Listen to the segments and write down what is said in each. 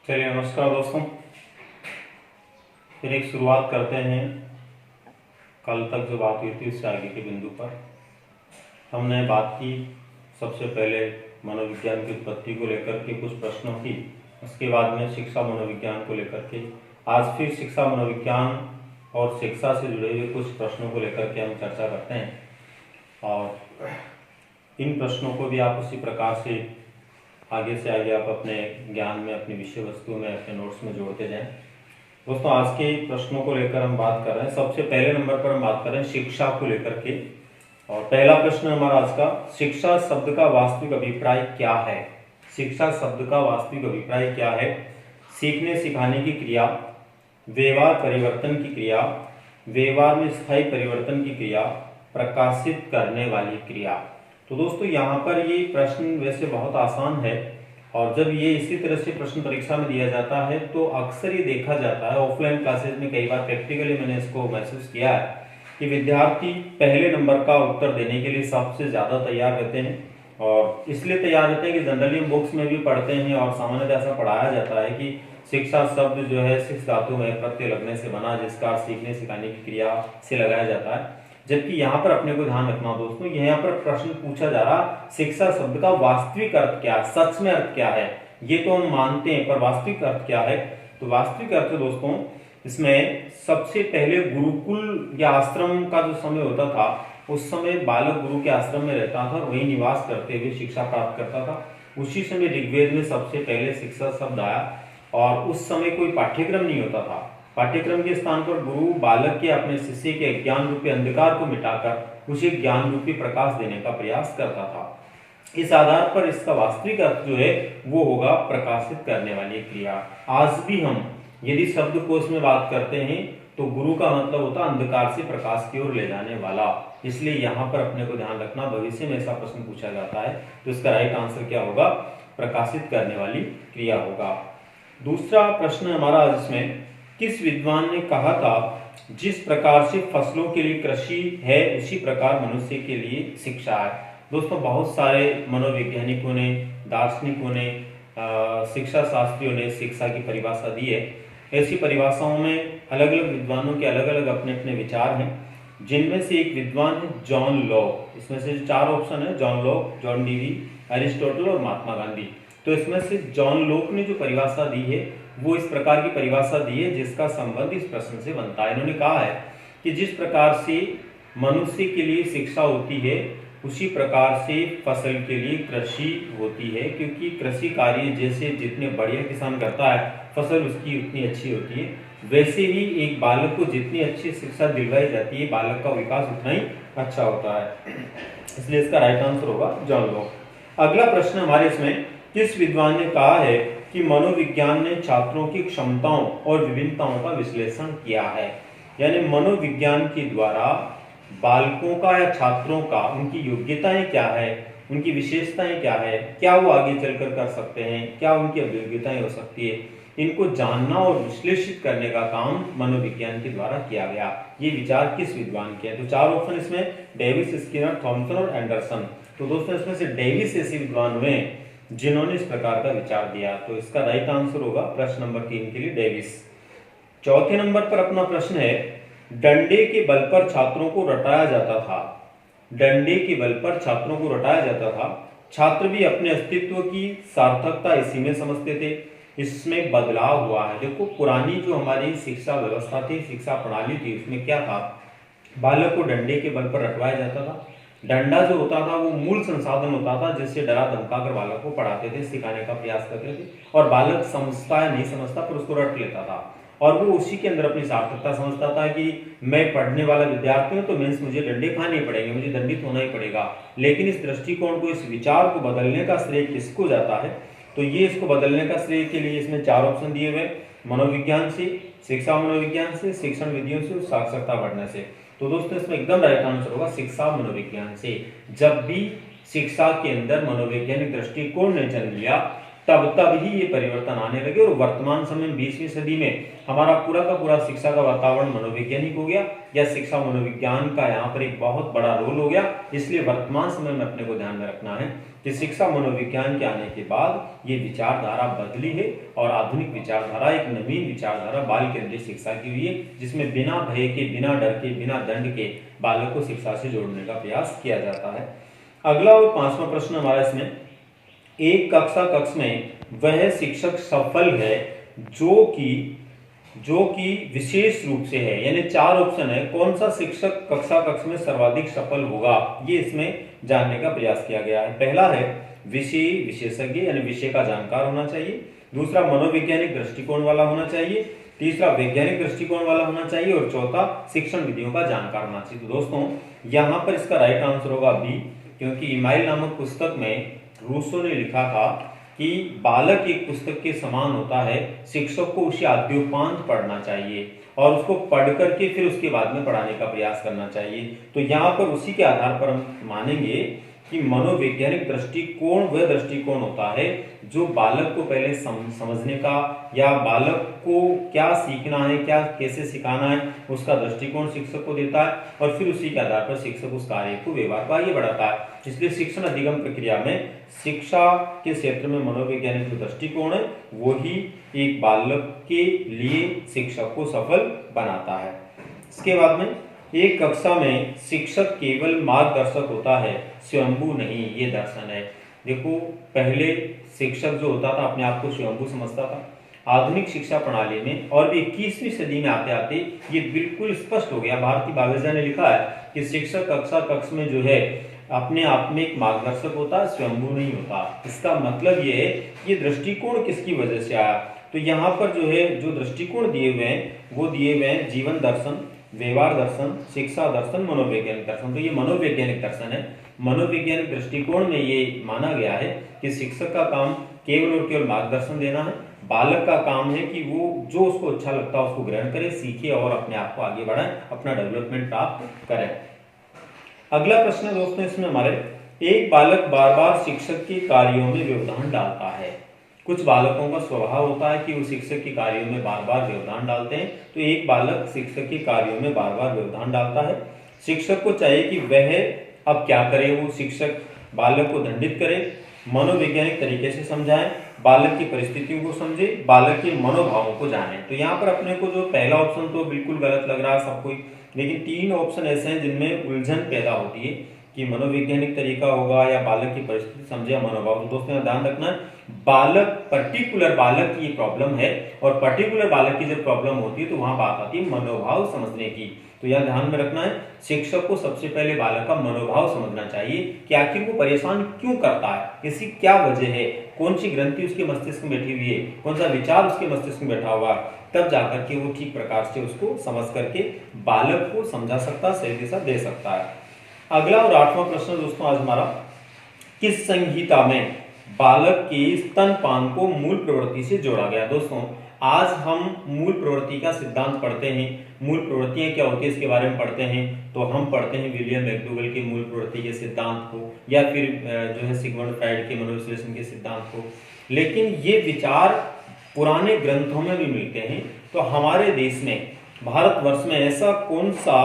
चलिए नमस्कार दोस्तों। फिर एक शुरुआत करते हैं। कल तक जो बात हुई थी उससे आगे के बिंदु पर हमने बात की। सबसे पहले मनोविज्ञान की उत्पत्ति को लेकर के कुछ प्रश्नों की, उसके बाद में शिक्षा मनोविज्ञान को लेकर के आज फिर शिक्षा मनोविज्ञान और शिक्षा से जुड़े हुए कुछ प्रश्नों को लेकर के हम चर्चा करते हैं। और इन प्रश्नों को भी आप उसी प्रकार से आगे आप अपने ज्ञान में, अपनी विषय वस्तु में, अपने नोट्स में जोड़ते जाएं। दोस्तों, आज के प्रश्नों को लेकर हम बात कर रहे हैं। सबसे पहले नंबर पर हम बात कर रहे हैं शिक्षा को लेकर के। और पहला प्रश्न हमारा आज का, शिक्षा शब्द का वास्तविक अभिप्राय क्या है? शिक्षा शब्द का वास्तविक अभिप्राय क्या है? सीखने सिखाने की क्रिया, व्यवहार परिवर्तन की क्रिया, व्यवहार में स्थायी परिवर्तन की क्रिया, प्रकाशित करने वाली क्रिया। तो दोस्तों, यहाँ पर ये प्रश्न वैसे बहुत आसान है, और जब ये इसी तरह से प्रश्न परीक्षा में दिया जाता है तो अक्सर ये देखा जाता है, ऑफलाइन क्लासेस में कई बार प्रैक्टिकली मैंने इसको महसूस किया है कि विद्यार्थी पहले नंबर का उत्तर देने के लिए सबसे ज़्यादा तैयार रहते हैं। और इसलिए तैयार रहते हैं कि जनरली हम बुक्स में भी पढ़ते हैं और सामान्यतः ऐसा पढ़ाया जाता है कि शिक्षा शब्द जो है शिक्ष धातु में प्रत्यय लगने से बना, जिसका सीखने सिखाने की क्रिया से लगाया जाता है। जबकि यहाँ पर अपने को ध्यान रखना दोस्तों, यहाँ पर प्रश्न पूछा जा रहा शिक्षा शब्द का वास्तविक अर्थ क्या है, सच में अर्थ क्या है। ये तो हम मानते हैं, पर वास्तविक अर्थ क्या है? तो वास्तविक अर्थ दोस्तों, इसमें सबसे पहले गुरुकुल या आश्रम का जो समय होता था, उस समय बालक गुरु के आश्रम में रहता था, वही निवास करते हुए शिक्षा प्राप्त करता था। उसी समय ऋग्वेद में सबसे पहले शिक्षा शब्द आया, और उस समय कोई पाठ्यक्रम नहीं होता था। पाठ्यक्रम के स्थान पर गुरु बालक के, अपने शिष्य के ज्ञान रूपी अंधकार को मिटाकर उसे ज्ञान रूपी प्रकाश देने का प्रयास करता था। इस आधार पर इसका वास्तविक अर्थ जो है वो होगा प्रकाशित करने वाली क्रिया। आज भी हम यदि शब्दकोश में बात करते हैं तो गुरु का मतलब होता है अंधकार से प्रकाश की ओर ले जाने वाला। इसलिए यहाँ पर अपने को ध्यान रखना, भविष्य में ऐसा प्रश्न पूछा जाता है तो इसका राइट आंसर क्या होगा? प्रकाशित करने वाली क्रिया होगा। दूसरा प्रश्न हमारा इसमें, किस विद्वान ने कहा था जिस प्रकार से फसलों के लिए कृषि है उसी प्रकार मनुष्य के लिए शिक्षा है? दोस्तों, बहुत सारे मनोवैज्ञानिकों ने, दार्शनिकों ने, शिक्षा शास्त्रियों ने शिक्षा की परिभाषा दी है। ऐसी परिभाषाओं में अलग अलग विद्वानों के अलग अलग अपने अपने विचार हैं, जिनमें से एक विद्वान है जॉन लॉक। इसमें से 4 ऑप्शन है, John Locke, John Dewey, Aristotle और महात्मा गांधी। तो इसमें से जॉन लॉक ने जो परिभाषा दी है वो इस प्रकार की परिभाषा दी है जिसका संबंध इस प्रश्न से बनता है। इन्होंने कहा है कि जिस प्रकार से मनुष्य के लिए शिक्षा होती है उसी प्रकार से फसल के लिए कृषि होती है, क्योंकि कृषि कार्य जैसे जितने बढ़िया किसान करता है फसल उसकी उतनी अच्छी होती है, वैसे ही एक बालक को जितनी अच्छी शिक्षा दिलवाई जाती है बालक का विकास उतना ही अच्छा होता है। इसलिए इसका राइट आंसर होगा जॉन लॉक। अगला प्रश्न हमारे इसमें, किस विद्वान ने कहा है कि मनोविज्ञान ने छात्रों की क्षमताओं और विभिन्नताओं का विश्लेषण किया है? यानी मनोविज्ञान के द्वारा बालकों का या छात्रों का, उनकी योग्यताएं क्या है, उनकी विशेषताएं क्या है, क्या वो आगे चलकर कर सकते हैं, क्या उनकी अभियोग्यताएं हो सकती है, इनको जानना और विश्लेषित करने का काम मनोविज्ञान के द्वारा किया गया। ये विचार किस विद्वान के हैं? तो 4 ऑप्शन इसमें, डेविस, स्किनर, थॉमसन और एंडरसन। तो दोस्तों, इसमें से डेविस ऐसे विद्वान हुए जिन्होंने इस प्रकार का विचार दिया। तो इसका राइट आंसर होगा प्रश्न नंबर 3 के लिए डेविस। चौथे नंबर पर अपना प्रश्न है, डंडे के बल पर छात्रों को रटाया जाता था। डंडे के बल पर छात्रों को रटाया जाता था। छात्र भी अपने अस्तित्व की सार्थकता इसी में समझते थे। इसमें बदलाव हुआ है। देखो, पुरानी जो हमारी शिक्षा व्यवस्था थी, शिक्षा प्रणाली थी, उसमें क्या था, बालक को डंडे के बल पर रटवाया जाता था। डंडा जो होता था वो मूल संसाधन होता था जिससे डरा धमका कर बालक को पढ़ाते थे, सिखाने का प्रयास करते थे, और बालक समझता या नहीं समझता पर उसको रट लेता था, और वो उसी के अंदर अपनी सार्थकता समझता था कि मैं पढ़ने वाला विद्यार्थी हूँ तो मीन्स मुझे डंडे खाने पड़ेंगे, मुझे दंडित होना ही पड़ेगा। लेकिन इस दृष्टिकोण को, इस विचार को बदलने का श्रेय किसको जाता है? तो ये इसको बदलने का श्रेय के लिए इसमें 4 ऑप्शन दिए हुए, मनोविज्ञान से, शिक्षा मनोविज्ञान से, शिक्षण विधियों से, साक्षरता बढ़ने से। तो दोस्तों, इसमें एकदम राइट आंसर होगा शिक्षा मनोविज्ञान से। जब भी शिक्षा के अंदर मनोवैज्ञानिक दृष्टिकोण ने जन्म लिया तब ही ये परिवर्तन आने लगे और वर्तमान समय में 20वीं सदी में हमारा पूरा का पूरा शिक्षा का वातावरण मनोवैज्ञानिक हो गया या शिक्षा मनोविज्ञान का यहाँ पर एक बहुत बड़ा रोल हो गया। इसलिए वर्तमान समय में अपने को ध्यान में रखना है कि शिक्षा मनोविज्ञान के आने के बाद ये विचारधारा बदली है और आधुनिक विचारधारा, एक नवीन विचारधारा बाल केंद्रित शिक्षा की हुई है, जिसमें बिना भय के, बिना डर के, बिना दंड के बालक को शिक्षा से जोड़ने का प्रयास किया जाता है। अगला और 5वां प्रश्न हमारा इसमें, एक कक्ष में वह शिक्षक सफल है जो कि विशेष रूप से है, यानी 4 ऑप्शन है, कौन सा शिक्षक कक्ष में सर्वाधिक सफल होगा, ये इसमें जानने का प्रयास किया गया है। पहला है विषय विशेषज्ञ, यानी विषय का जानकार होना चाहिए। दूसरा मनोवैज्ञानिक दृष्टिकोण वाला होना चाहिए। तीसरा वैज्ञानिक दृष्टिकोण वाला होना चाहिए और चौथा शिक्षण विधियों का जानकार होना चाहिए। तो दोस्तों यहाँ पर इसका राइट आंसर होगा बी, क्योंकि इमाइल नामक पुस्तक में रूसो ने लिखा था कि बालक एक पुस्तक के समान होता है, शिक्षक को उसे आद्योपांत पढ़ना चाहिए और उसको पढ़ करके फिर उसके बाद में पढ़ाने का प्रयास करना चाहिए। तो यहाँ पर उसी के आधार पर हम मानेंगे कि मनोवैज्ञानिक दृष्टिकोण वह दृष्टिकोण होता है जो बालक को पहले समझने का या बालक को क्या सीखना है, क्या कैसे सिखाना है, उसका दृष्टिकोण शिक्षक को देता है और फिर उसी के आधार पर शिक्षक उस कार्य को व्यवहार को आगे बढ़ाता है। इसलिए शिक्षण अधिगम प्रक्रिया में शिक्षा के क्षेत्र में मनोवैज्ञानिक जो दृष्टिकोण है वही एक बालक के लिए शिक्षक को सफल बनाता है। इसके बाद में एक कक्षा में शिक्षक केवल मार्गदर्शक होता है, स्वयंभू नहीं, ये दर्शन है। देखो पहले शिक्षक जो होता था अपने आप को स्वयंभू समझता था। आधुनिक शिक्षा प्रणाली में और भी 21वीं सदी में आते आते ये बिल्कुल स्पष्ट हो गया। भारती भावेजा ने लिखा है कि शिक्षक कक्ष में जो है अपने आप में एक मार्गदर्शक होता है, स्वयंभू नहीं होता। इसका मतलब ये है ये दृष्टिकोण किसकी वजह से आया, तो यहाँ पर जो है जो दृष्टिकोण दिए हुए हैं वो दिए हुए हैं जीवन दर्शन, व्यवहार दर्शन, शिक्षा दर्शन, मनोवैज्ञानिक दर्शन। तो ये मनोवैज्ञानिक दर्शन है। मनोवैज्ञानिक दृष्टिकोण में ये माना गया है कि शिक्षक का काम केवल और केवल मार्गदर्शन देना है, बालक का काम है कि वो जो उसको अच्छा लगता है उसको ग्रहण करे, सीखे और अपने आप को आगे बढ़ाए, अपना डेवलपमेंट प्राप्त करे। अगला प्रश्न है दोस्तों इसमें हमारे, एक बालक बार बार शिक्षक के कार्यों में व्यवधान डालता है। कुछ बालकों का स्वभाव होता है कि वो शिक्षक के कार्यों में बार बार व्यवधान डालते हैं। तो एक बालक शिक्षक के कार्यों में बार बार व्यवधान डालता है। शिक्षक को चाहिए कि वह अब क्या करे, वो शिक्षक बालक को दंडित करे, मनोवैज्ञानिक तरीके से समझाएं, बालक की परिस्थितियों को समझे, बालक के मनोभावों को जाने। तो यहाँ पर अपने को जो पहला ऑप्शन तो बिल्कुल गलत लग रहा है सबको, लेकिन 3 ऑप्शन ऐसे हैं जिनमें उलझन पैदा होती है कि मनोवैज्ञानिक तरीका होगा या बालक की परिस्थिति समझे या मनोभाव। तो दोस्तों ध्यान रखना है, बालक पर्टिकुलर बालक की प्रॉब्लम है और पर्टिकुलर बालक की जब प्रॉब्लम होती है तो वहां बात आती है मनोभाव समझने की। तो यह ध्यान में रखना है, शिक्षक को सबसे पहले बालक का मनोभाव समझना चाहिए कि आखिर वो परेशान क्यों करता है, इसकी क्या वजह है, कौन सी ग्रंथि उसके मस्तिष्क में बैठी हुई है, कौन सा विचार उसके मस्तिष्क में बैठा हुआ, तब जाकर के वो ठीक प्रकार से उसको समझ करके बालक को समझा सकता, सही दिशा दे सकता है। अगला और 8वां प्रश्न दोस्तों आज हमारा, किस संहिता में बालक के स्तनपान को मूल प्रवृत्ति से जोड़ा गया। दोस्तों आज हम मूल प्रवृत्ति का सिद्धांत पढ़ते हैं। मूल प्रवृत्तियां क्या होती है इसके बारे में पढ़ते हैं। तो हम पढ़ते हैं विलियम मैकडूगल के मूल प्रवृत्ति के सिद्धांत को या फिर जो है सिगमंड फ्राइड के मनोविश्लेषण के सिद्धांत को, लेकिन ये विचार पुराने ग्रंथों में भी मिलते हैं। तो हमारे देश में भारतवर्ष में ऐसा कौन सा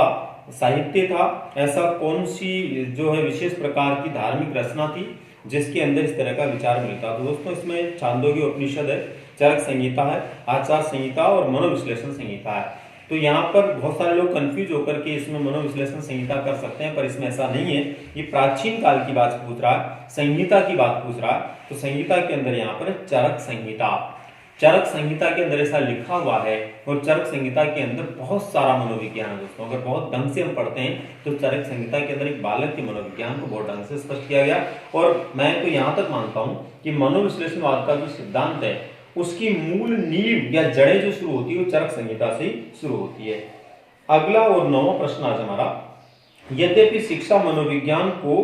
साहित्य था, ऐसा कौन सी जो है विशेष प्रकार की धार्मिक रचना थी जिसके अंदर इस तरह का विचार मिलता। तो दोस्तों इसमें छांदोग्य उपनिषद है, चरक संहिता है, आचार संहिता और मनोविश्लेषण संहिता है। तो यहाँ पर बहुत सारे लोग कंफ्यूज होकर के इसमें मनोविश्लेषण संहिता कर सकते हैं, पर इसमें ऐसा नहीं है। ये प्राचीन काल की बात पूछ रहा है, संहिता की बात पूछ रहा है। तो संहिता के अंदर यहाँ पर चरक संहिता, चरक संहिता के अंदर ऐसा लिखा हुआ है और चरक संहिता के अंदर बहुत सारा मनोविज्ञान है दोस्तों। अगर बहुत ढंग से हम पढ़ते हैं तो चरक संहिता के अंदर एक बालक के मनोविज्ञान को बहुत ढंग से स्पष्ट किया गया। और मैं तो यहाँ तक मानता हूँ कि मनोविश्लेषणवाद का जो सिद्धांत है उसकी मूल नींव या जड़ें जो शुरू होती है वो चरक संहिता से शुरू होती है। अगला और 9वां प्रश्न आज हमारा, यद्यपि शिक्षा मनोविज्ञान को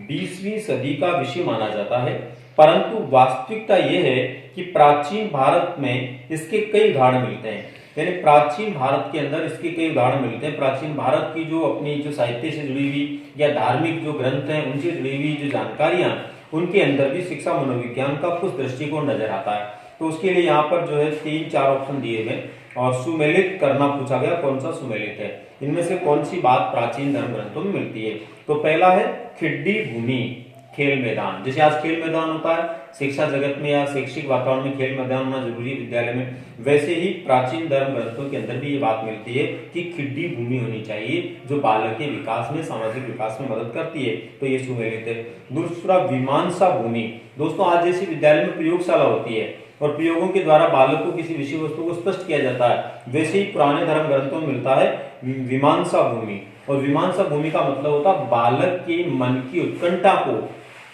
20वीं सदी का विषय माना जाता है, परंतु वास्तविकता यह है कि प्राचीन भारत में इसके कई उदाहरण मिलते हैं। यानी प्राचीन भारत के अंदर इसके कई उदाहरण मिलते हैं। प्राचीन भारत की जो अपनी जो साहित्य से जुड़ी हुई या धार्मिक जो ग्रंथ हैं उनसे जुड़ी हुई जो जानकारियां उनके अंदर भी शिक्षा मनोविज्ञान का कुछ दृष्टिकोण नजर आता है। तो उसके लिए यहाँ पर जो है 3-4 ऑप्शन दिए गए और सुमेलित करना पूछा गया, कौन सा सुमेलित है, इनमें से कौन सी बात प्राचीन धर्म ग्रंथों में मिलती है। तो पहला है खिड्डी भूमि, खेल मैदान। जैसे आज खेल मैदान होता है शिक्षा जगत में या शैक्षिक वातावरण में, खेल मैदान होना जरूरी है विद्यालय में, वैसे ही प्राचीन धर्म ग्रंथों के अंदर भी ये बात मिलती है कि खिड्डी भूमि होनी चाहिए जो बालक के विकास में, सामाजिक विकास में मदद करती है। तो ये सुमेलित है। दूसरा मीमांसा भूमि। दोस्तों आज जैसे विद्यालय में प्रयोगशाला होती है और प्रयोगों के द्वारा बालक को किसी विषय वस्तु को स्पष्ट किया जाता है, वैसे ही पुराने धर्म ग्रंथों में मिलता है मीमांसा भूमि। और मीमांसा भूमि का मतलब होता है बालक के मन की उत्कंठा को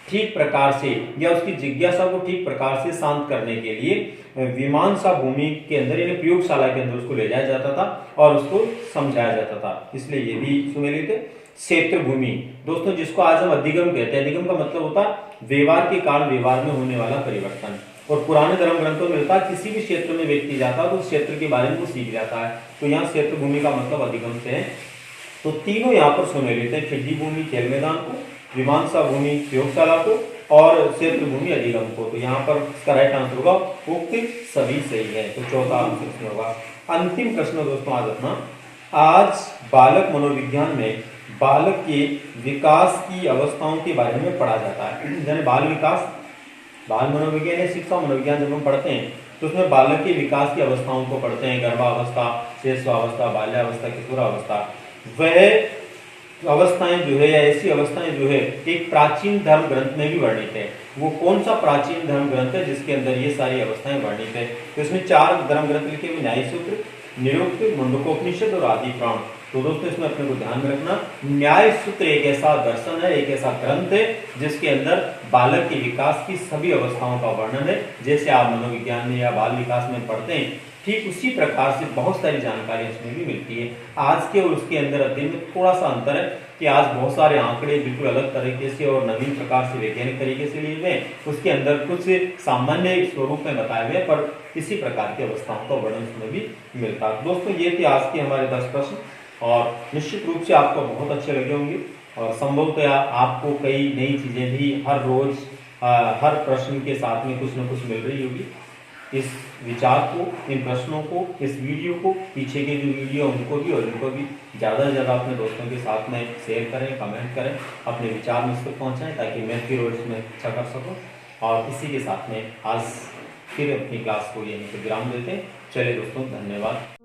ठीक प्रकार से या उसकी जिज्ञासा को ठीक प्रकार से शांत करने के लिए मीमांसा भूमि के अंदर यानी प्रयोगशाला के अंदर उसको ले जाया जाता था और उसको समझाया जाता था, इसलिए ये भी सुमेलित है। क्षेत्र भूमि दोस्तों जिसको आज हम अधिगम कहते हैं, अधिगम का मतलब होता है व्यवहार के कारण व्यवहार में होने वाला परिवर्तन। और पुराने धर्म ग्रंथों में मिलता है किसी भी क्षेत्र में व्यक्ति जाता है तो उस क्षेत्र के बारे में वो सीख जाता है। तो यहाँ क्षेत्र भूमि का मतलब अधिगम से है। तो तीनों यहाँ पर सुमेलित है, खिड्डी भूमि खेल मैदान को, मीमांसा भूमि प्रयोगशाला को और क्षेत्र भूमि अधिगम को। तो यहाँ पर इसका राइट आंसर होगा उक्त सभी सही है। तो चौथा आंसर इसमें होगा। अंतिम प्रश्न दोस्तों आज अपना, आज बालक मनोविज्ञान में बालक के विकास की अवस्थाओं के बारे में पढ़ा जाता है। यानी बाल विकास, बाल मनोविज्ञान या शिक्षा मनोविज्ञान जब हम पढ़ते हैं तो उसमें बालक के विकास की अवस्थाओं को पढ़ते हैं, गर्भावस्था, शिशुअवस्था, बाल्यावस्था, किशोरावस्था। वह अवस्थाएं जो है या ऐसी अवस्थाएं जो है एक प्राचीन धर्म ग्रंथ में भी वर्णित है। वो कौन सा प्राचीन धर्म ग्रंथ है जिसके अंदर ये सारी अवस्थाएं वर्णित है? तो इसमें 4 धर्म ग्रंथ लिखे हुए, न्याय सूत्र, निरुक्त, मुंडकोपनिषद और आदि पुराण। तो दोस्तों इसमें अपने को ध्यान में रखना, न्याय सूत्र एक ऐसा दर्शन है, एक ऐसा ग्रंथ है जिसके अंदर बालक के विकास की सभी अवस्थाओं का वर्णन है। जैसे आप मनोविज्ञान में या बाल विकास में पढ़ते हैं ठीक उसी प्रकार से बहुत सारी जानकारी इसमें भी मिलती है। आज के और उसके अंदर अध्ययन में थोड़ा सा अंतर है कि आज बहुत सारे आंकड़े बिल्कुल अलग तरीके से और नवीन प्रकार से वैज्ञानिक तरीके से लिए हुए, उसके अंदर कुछ सामान्य स्वरूप में बताए हुए पर इसी प्रकार की अवस्थाओं का वर्णन उसमें भी मिलता है। दोस्तों ये थे आज के हमारे 10 प्रश्न और निश्चित रूप से आपको बहुत अच्छे लगे होंगे और संभवतः आपको कई नई चीजें भी हर रोज हर प्रश्न के साथ में कुछ न कुछ मिल रही होगी। इस विचार को, इन प्रश्नों को, इस वीडियो को, पीछे के जो वीडियो उनको भी और इनको भी ज़्यादा से ज़्यादा अपने दोस्तों के साथ में शेयर करें, कमेंट करें, अपने विचार मुझ तक पहुँचाएँ ताकि मैं फिर और इसमें अच्छा कर सकूँ। और इसी के साथ में आज फिर अपनी क्लास को यहीं पर विराम देते हैं। चलिए दोस्तों, धन्यवाद।